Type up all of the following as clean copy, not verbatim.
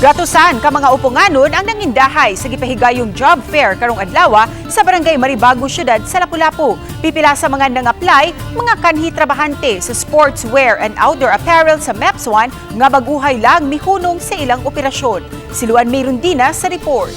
Gatusan ka mga upunganon ang nangindahay sa gipahigayong job fair karong adlaw sa Barangay Maribago siyudad sa Lapu-Lapu. Pipila sa mga nang-apply, mga kanhi trabahante sa sportswear and outdoor apparel sa MEPZ nga baguhay lang mihunong sa ilang operasyon. Siluan mayroon din sa report.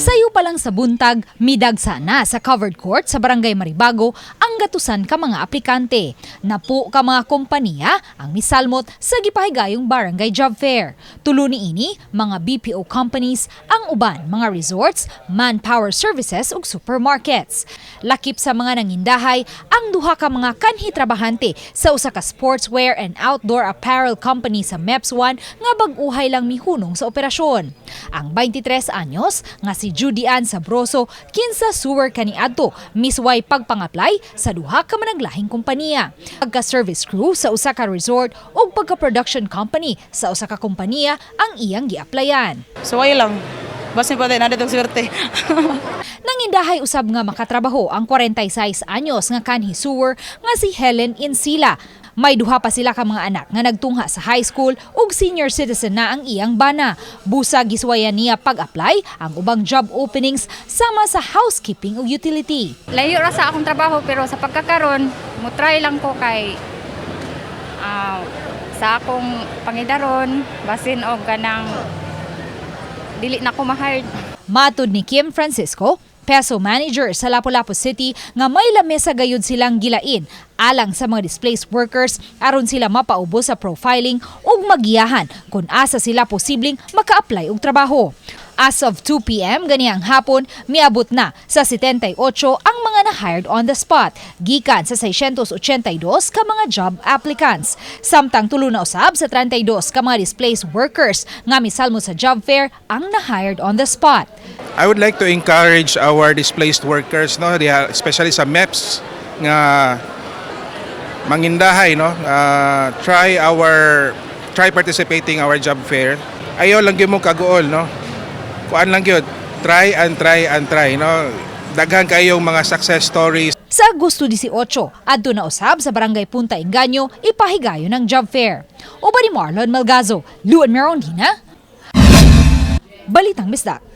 Sayo pa lang sa buntag, midagsa na sa covered court sa Barangay Maribago ang gatusan ka mga aplikante. Napo ka mga kompanya ang misalmot sa gipahigayong Barangay Job Fair. Tulo niini mga BPO companies, ang uban mga resorts, manpower services ug supermarkets. Lakip sa mga nangindahay ang duha ka mga kanhi trabahante sa usa ka sportswear and outdoor apparel company sa MEPZ nga bag-uhay lang mihunong sa operasyon. Ang 23 anyos nga si Judy Ann Sabroso kinsa suwer kaniadto misway pagpang-apply sa duha ka managlahing kompanya. Pagka-service crew sa usa ka resort ug pagka-production company sa usa ka kompanya ang iyang gi-applyan. So ay lang. Basin pa din ada tong swerte. Nangindahay usab nga makatrabaho ang 46 anyos nga kanhi suwer nga si Helen Insila. May duha pa sila ka mga anak nga nagtungha sa high school ug senior citizen na ang iyang bana. Busa giswayan niya pag-apply ang ubang job openings sama sa housekeeping ug utility. Layo ra sa akong trabaho pero sa pagkakaron mo try lang ko kay sa akong pangidaron basin og kanang dili na ko ma-hired. Matud ni Kim Francisco, Peso Manager sa Lapu-Lapu City, nga may lamesa gayud silang gilain alang sa mga displaced workers aron sila mapaubo sa profiling ug magiyahan kung asa sila posibleng maka-apply og trabaho. As of 2 p.m. ganiyang hapon, miabot na sa 78 ang mga na-hired on the spot, gikan sa 682 ka mga job applicants. Samtang tulo na usab sa 32 ka mga displaced workers nga misalmo sa job fair ang na-hired on the spot. I would like to encourage our displaced workers, no, especially sa MEPZ nga mangindahay, no, try participating our job fair. Ayaw lang gyud mo kagool, no. Kuan lang gyud, try, no. Daghan kayong mga success stories. Sa Agosto 18, adto na usab sa Barangay Punta Inganyo ipahigayon ng job fair. Uban ni Marlon Malgazo, Luan Merondina, Balitang Bisdak.